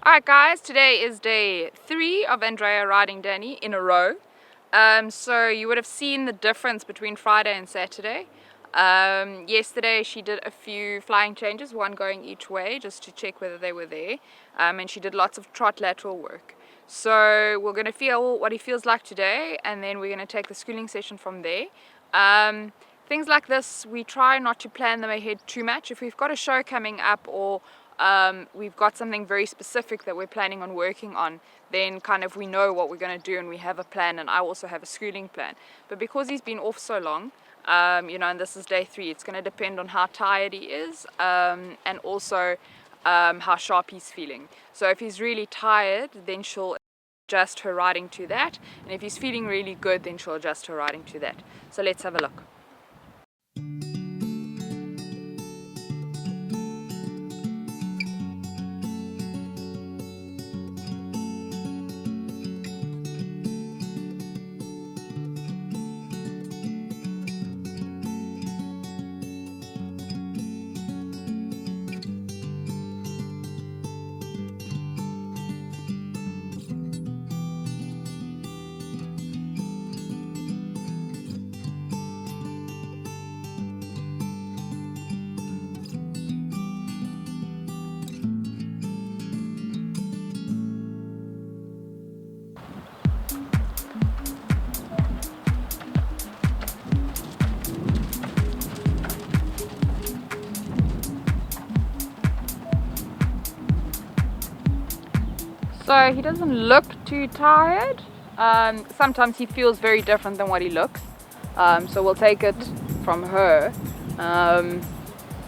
Alright guys, today is day 3 of Andrea riding Danny in a row. So you would have seen the difference between Friday and Saturday. Yesterday she did a few flying changes, one going each way just to check whether they were there. And she did lots of trot lateral work. So we're going to feel what he feels like today, and then we're going to take the schooling session from there. Things like this, we try not to plan them ahead too much. If we've got a show coming up or we've got something very specific that we're planning on working on, then kind of we know what we're going to do and we have a plan, and I also have a schooling plan. But because he's been off so long, and this is day 3, it's going to depend on how tired he is and also how sharp he's feeling. So if he's really tired, then she'll adjust her riding to that, and if he's feeling really good, then she'll adjust her riding to that. So let's have a look. So he doesn't look too tired. Sometimes he feels very different than what he looks. So we'll take it from her.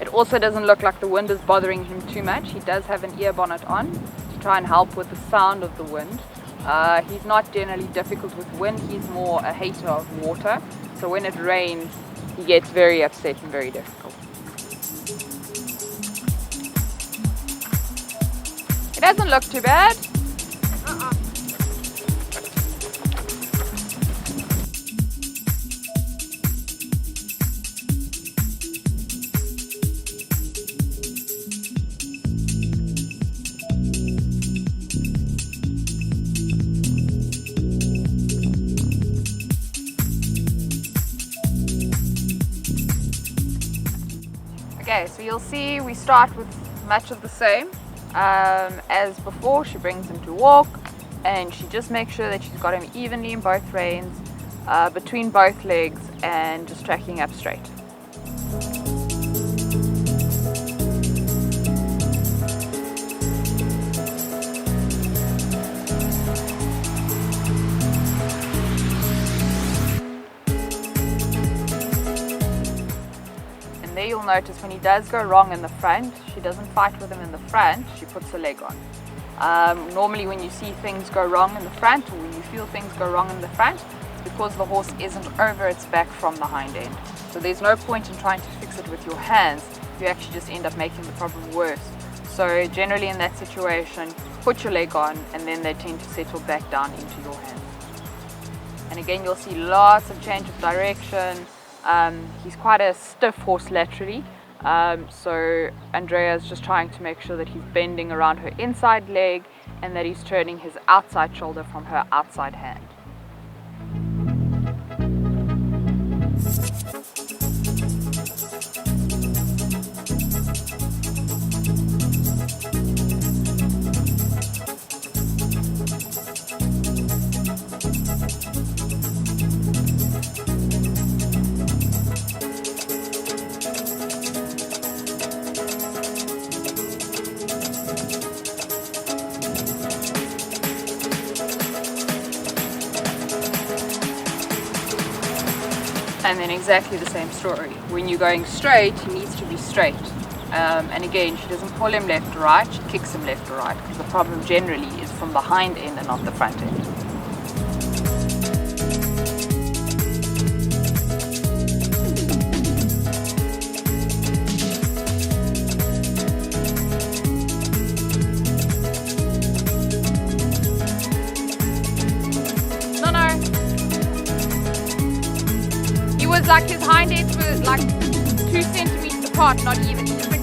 It also doesn't look like the wind is bothering him too much. He does have an ear bonnet on to try and help with the sound of the wind. He's not generally difficult with wind. He's more a hater of water. So when it rains, he gets very upset and very difficult. It doesn't look too bad. Okay, so you'll see we start with much of the same as before. She brings him to walk, and she just makes sure that she's got him evenly in both reins, between both legs, and just tracking up straight. There you'll notice when he does go wrong in the front, she doesn't fight with him in the front, she puts her leg on. Normally when you see things go wrong in the front, or when you feel things go wrong in the front, it's because the horse isn't over its back from the hind end. So there's no point in trying to fix it with your hands. You actually just end up making the problem worse. So generally in that situation, put your leg on, and then they tend to settle back down into your hands. And again, you'll see lots of change of direction. He's quite a stiff horse laterally, so Andrea's just trying to make sure that he's bending around her inside leg and that he's turning his outside shoulder from her outside hand. And then exactly the same story. When you're going straight, he needs to be straight. And again, she doesn't pull him left or right, she kicks him left or right, because the problem generally is from the hind end and not the front end. Like his hind ends were like 2 centimeters apart, not even. He was like,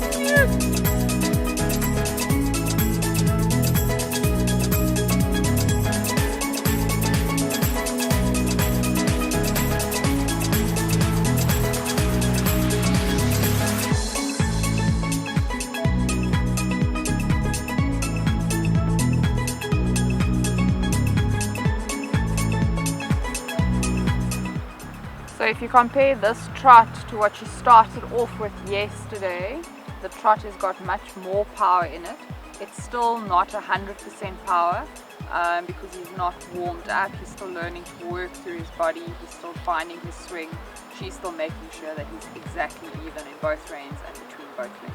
if you compare this trot to what she started off with yesterday, the trot has got much more power in it. It's still not 100% power because he's not warmed up. He's still learning to work through his body. He's still finding his swing. She's still making sure that he's exactly even in both reins and between both legs.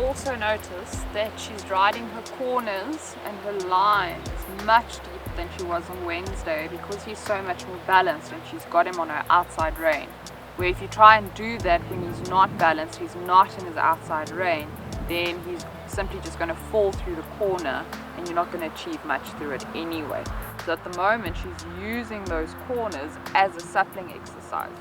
Also notice that she's riding her corners and her lines much deeper than she was on Wednesday because he's so much more balanced and she's got him on her outside rein. Where if you try and do that when he's not balanced, he's not in his outside rein, then he's simply just going to fall through the corner and you're not going to achieve much through it anyway. So at the moment she's using those corners as a suppling exercise.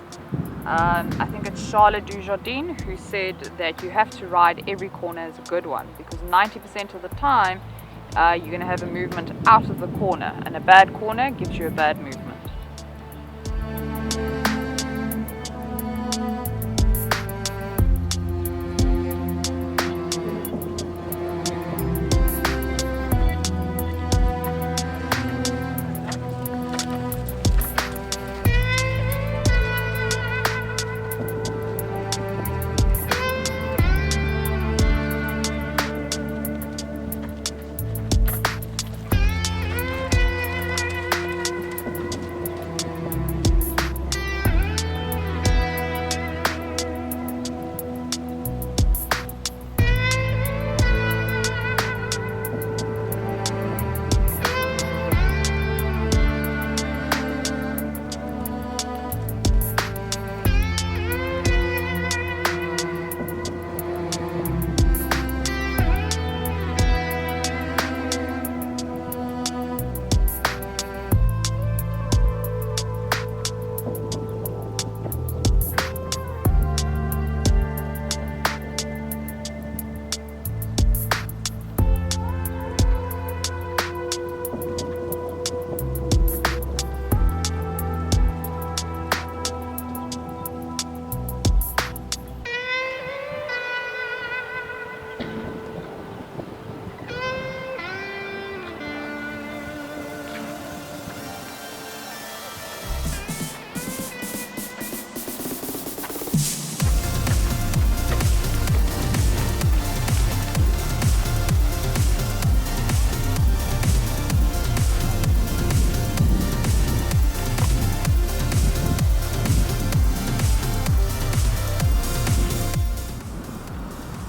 I think it's Charlotte Dujardin who said that you have to ride every corner as a good one because 90% of the time you're going to have a movement out of the corner, and a bad corner gives you a bad movement.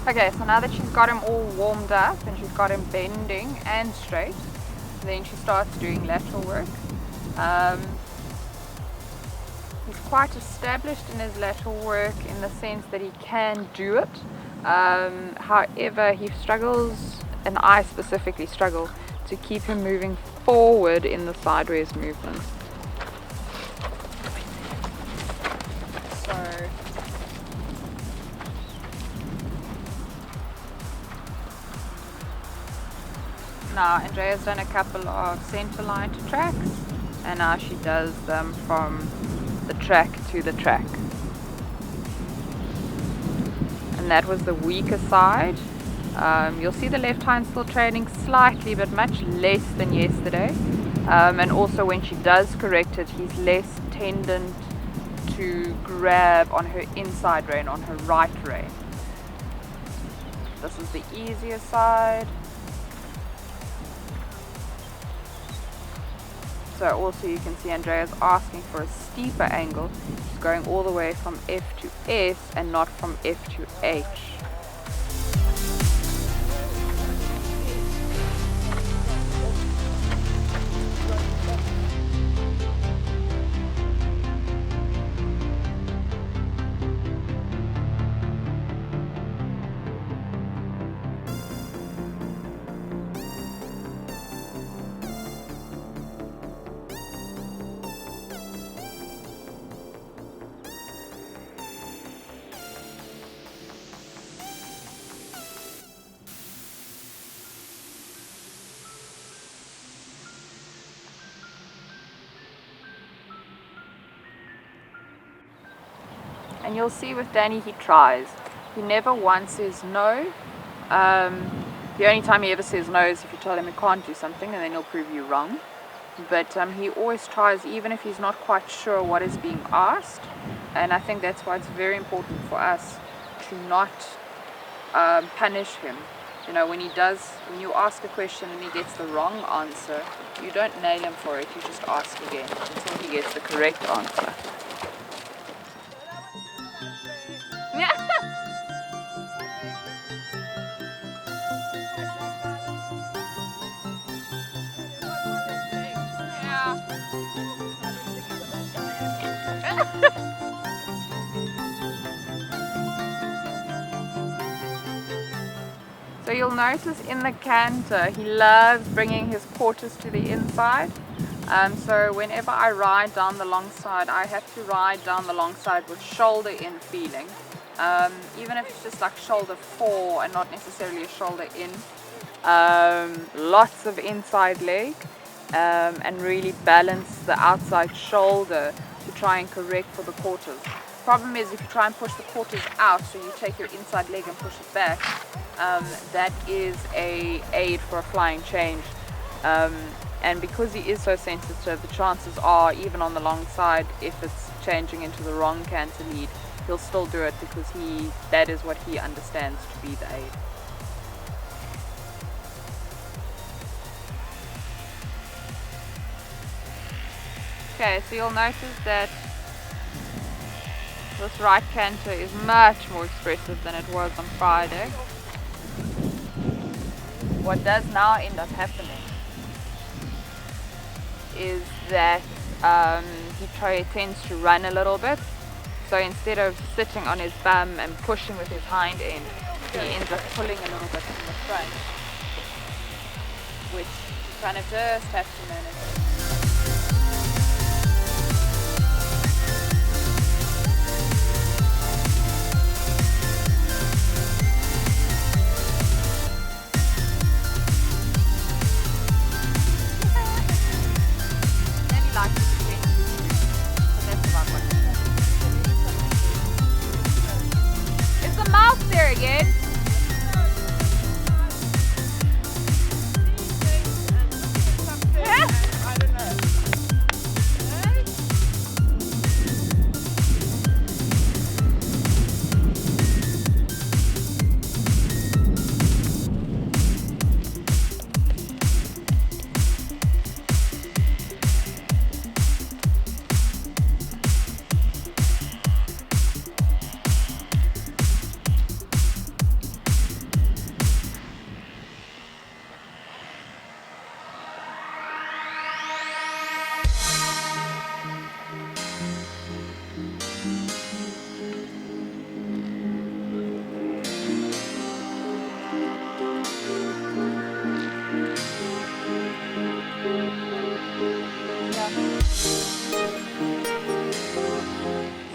Okay, so now that she's got him all warmed up and she's got him bending and straight, then she starts doing lateral work. He's quite established in his lateral work in the sense that he can do it. However, he struggles, and I specifically struggle, to keep him moving forward in the sideways movement. Now Andrea's done a couple of center line to tracks, and now she does them from the track to the track. And that was the weaker side. You'll see the left hind still trailing slightly, but much less than yesterday. And also when she does correct it, he's less tendent to grab on her inside rein, on her right rein. This is the easier side. So also you can see Andrea's asking for a steeper angle. She's going all the way from F to S and not from F to H. And you'll see with Danny, he tries. He never once says no. The only time he ever says no is if you tell him he can't do something, and then he'll prove you wrong. But he always tries, even if he's not quite sure what is being asked. And I think that's why it's very important for us to not punish him. You know, when you ask a question and he gets the wrong answer, you don't nail him for it, you just ask again until he gets the correct answer. So you'll notice in the canter, he loves bringing his quarters to the inside. So whenever I ride down the long side, I have to ride down the long side with shoulder in feeling. Even if it's just like shoulder 4 and not necessarily a shoulder in. Lots of inside leg and really balance the outside shoulder to try and correct for the quarters. Problem is, if you try and push the quarters out, so you take your inside leg and push it back, that is a aid for a flying change. And because he is so sensitive, the chances are, even on the long side, if it's changing into the wrong canter lead, he'll still do it because that is what he understands to be the aid. Okay, so you'll notice that this right canter is much more expressive than it was on Friday. What does now end up happening is that he tends to run a little bit. So instead of sitting on his bum and pushing with his hind end, he ends up pulling a little bit from the front, which you kind of just have to manage. Again. I don't know.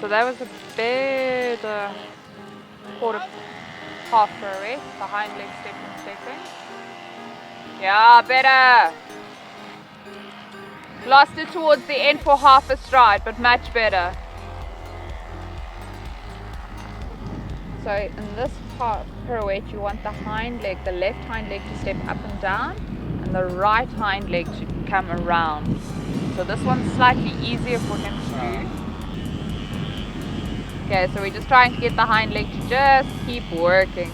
So that was a better half pirouette, the hind leg stepping. Yeah, better. Lost it towards the end for half a stride, but much better. So in this pirouette, you want the hind leg, the left hind leg to step up and down, and the right hind leg to come around. So this one's slightly easier for him to do. Okay, so we're just trying to get the hind leg to just keep working.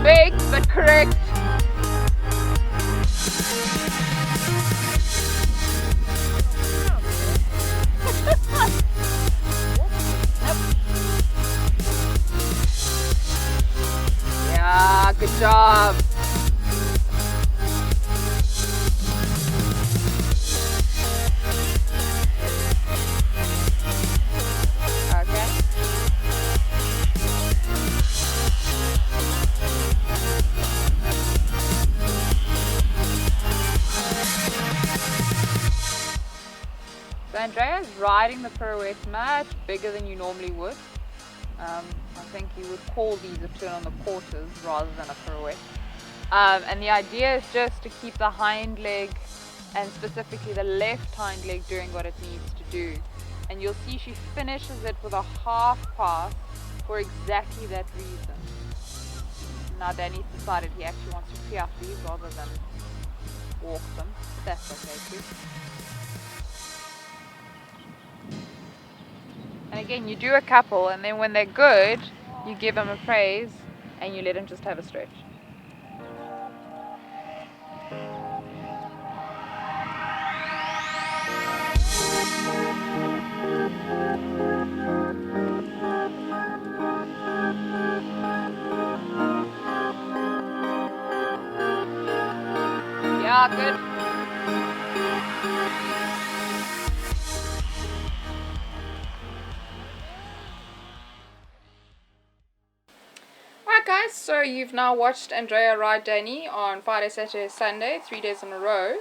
Big but correct. Yeah, good job. Okay. So Andrea's riding the pirouette much bigger than you normally would. I think you would call these a turn on the quarters rather than a pirouette. And the idea is just to keep the hind leg, and specifically the left hind leg, doing what it needs to do. And you'll see she finishes it with a half pass for exactly that reason. Now Danny's decided he actually wants to piaffe these rather than walk them. That's okay too. And again, you do a couple, and then when they're good, you give them a praise and you let them just have a stretch. Yeah, good. Alright guys, so you've now watched Andrea ride Danny on Friday, Saturday, Sunday, 3 days in a row.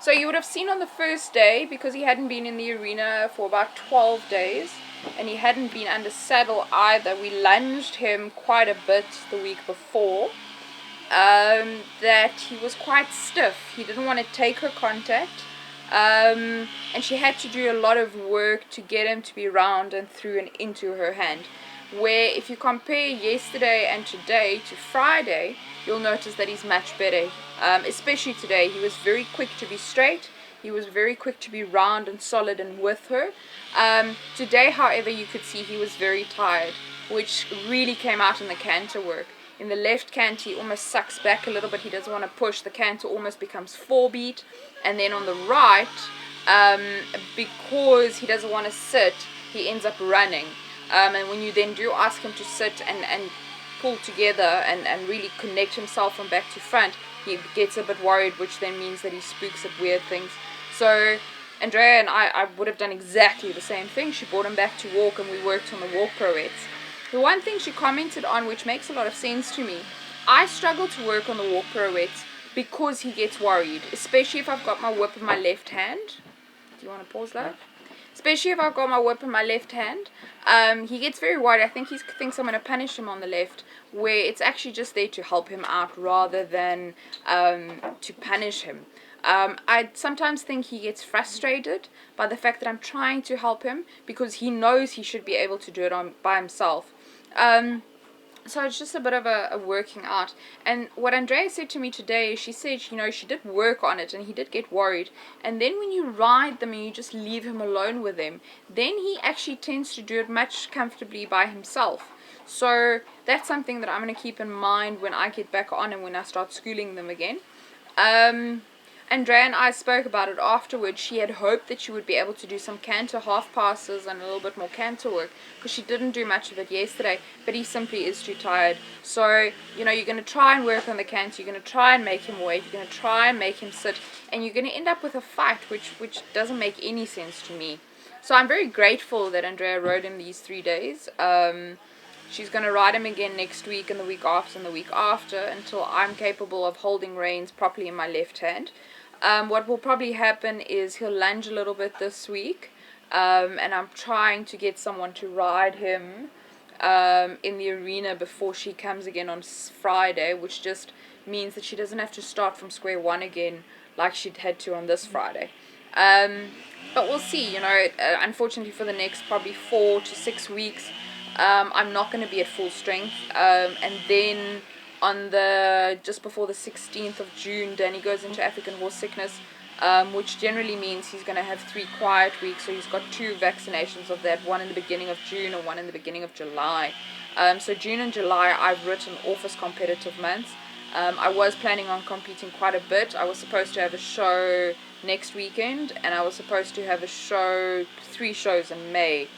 So you would have seen on the first day, because he hadn't been in the arena for about 12 days, and he hadn't been under saddle either, we lunged him quite a bit the week before, that he was quite stiff. He didn't want to take her contact, and she had to do a lot of work to get him to be round and through and into her hand. Where if you compare yesterday and today to Friday, you'll notice that he's much better, especially today. He was very quick to be straight, he was very quick to be round and solid and with her. Today, however, you could see he was very tired, which really came out in the canter work. In the left canter, he almost sucks back a little bit, he doesn't want to push, the canter almost becomes 4-beat, and then on the right, because he doesn't want to sit, he ends up running. And when you then do ask him to sit and pull together and really connect himself from back to front, he gets a bit worried, which then means that he spooks at weird things. So Andrea and I would have done exactly the same thing. She brought him back to walk and we worked on the walk pirouettes. The one thing she commented on, which makes a lot of sense to me, I struggle to work on the walk pirouettes because he gets worried, especially if I've got my whip in my left hand. Do you want to pause that? Especially if I've got my whip in my left hand, he gets very worried. I think he thinks I'm going to punish him on the left, where it's actually just there to help him out rather than to punish him. I sometimes think he gets frustrated by the fact that I'm trying to help him because he knows he should be able to do it by himself. So it's just a bit of a working out. And what Andrea said to me today, she said, you know, she did work on it and he did get worried. And then when you ride them and you just leave him alone with them, then he actually tends to do it much comfortably by himself. So that's something that I'm going to keep in mind when I get back on and when I start schooling them again. Andrea and I spoke about it afterwards. She had hoped that she would be able to do some canter half passes and a little bit more canter work because she didn't do much of it yesterday, but he simply is too tired. So, you know, you're going to try and work on the canter, you're going to try and make him wait, you're going to try and make him sit, and you're going to end up with a fight, which doesn't make any sense to me. So I'm very grateful that Andrea rode him these 3 days. She's going to ride him again next week and the week after and the week after until I'm capable of holding reins properly in my left hand. What will probably happen is he'll lunge a little bit this week, and I'm trying to get someone to ride him in the arena before she comes again on Friday, which just means that she doesn't have to start from square one again like she'd had to on this Friday. But we'll see, you know, unfortunately for the next probably 4 to 6 weeks, I'm not going to be at full strength, and then on just before the 16th of June, Danny goes into African horse sickness, which generally means he's going to have 3 quiet weeks. So he's got 2 vaccinations of that, one in the beginning of June and one in the beginning of July. So June and July I've written off as competitive months. I was planning on competing quite a bit. I was supposed to have a show next weekend, and I was supposed to have a show, 3 shows in May,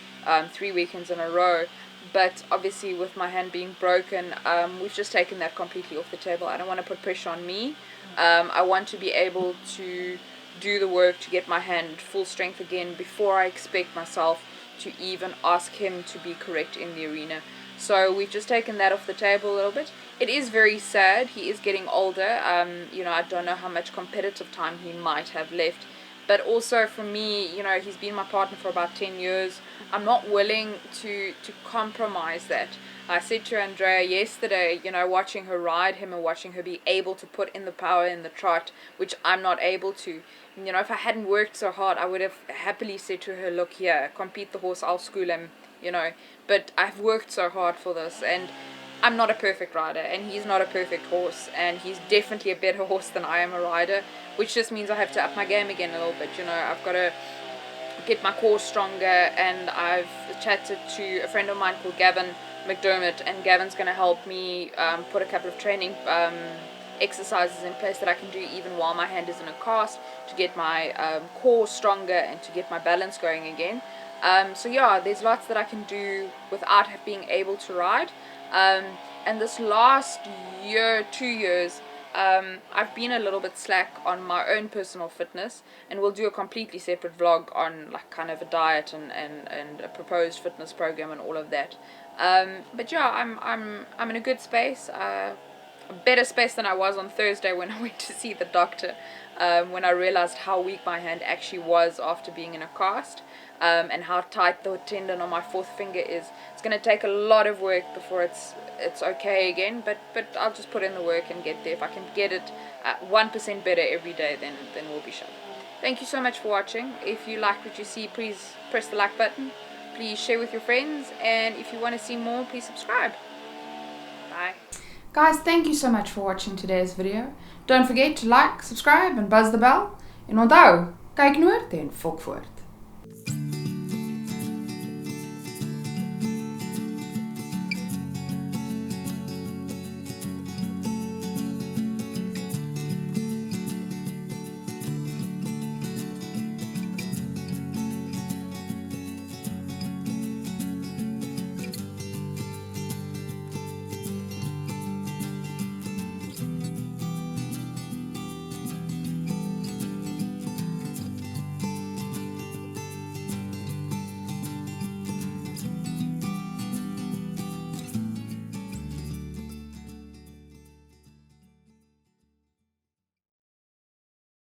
3 weekends in a row. But obviously with my hand being broken, we've just taken that completely off the table. I don't want to put pressure on me. I want to be able to do the work to get my hand full strength again before I expect myself to even ask him to be correct in the arena. So we've just taken that off the table a little bit. It is very sad. He is getting older. You know, I don't know how much competitive time he might have left. But also for me, you know, he's been my partner for about 10 years. I'm not willing to compromise that. I said to Andrea yesterday, you know, watching her ride him and watching her be able to put in the power in the trot, which I'm not able to. You know, if I hadn't worked so hard, I would have happily said to her, look here, compete the horse, I'll school him, you know. But I've worked so hard for this, and I'm not a perfect rider, and he's not a perfect horse, and he's definitely a better horse than I am a rider, which just means I have to up my game again a little bit. You know, I've got to get my core stronger, and I've chatted to a friend of mine called Gavin McDermott, and Gavin's going to help me put a couple of training exercises in place that I can do even while my hand is in a cast, to get my core stronger and to get my balance going again. So yeah, there's lots that I can do without being able to ride. And this last year, 2 years, I've been a little bit slack on my own personal fitness, and we'll do a completely separate vlog on like kind of a diet and a proposed fitness program and all of that. But yeah, I'm in a good space, a better space than I was on Thursday when I went to see the doctor, when I realized how weak my hand actually was after being in a cast, and how tight the tendon on my 4th finger is. It's going to take a lot of work before it's okay again, but I'll just put in the work and get there. If I can get it 1% better every day, then we'll be sure. Thank you so much for watching. If you like what you see, please press the like button. Please share with your friends, and if you want to see more, please subscribe. Bye. Guys, thank you so much for watching today's video. Don't forget to like, subscribe and buzz the bell. En onthou, kyk noord en fok voort.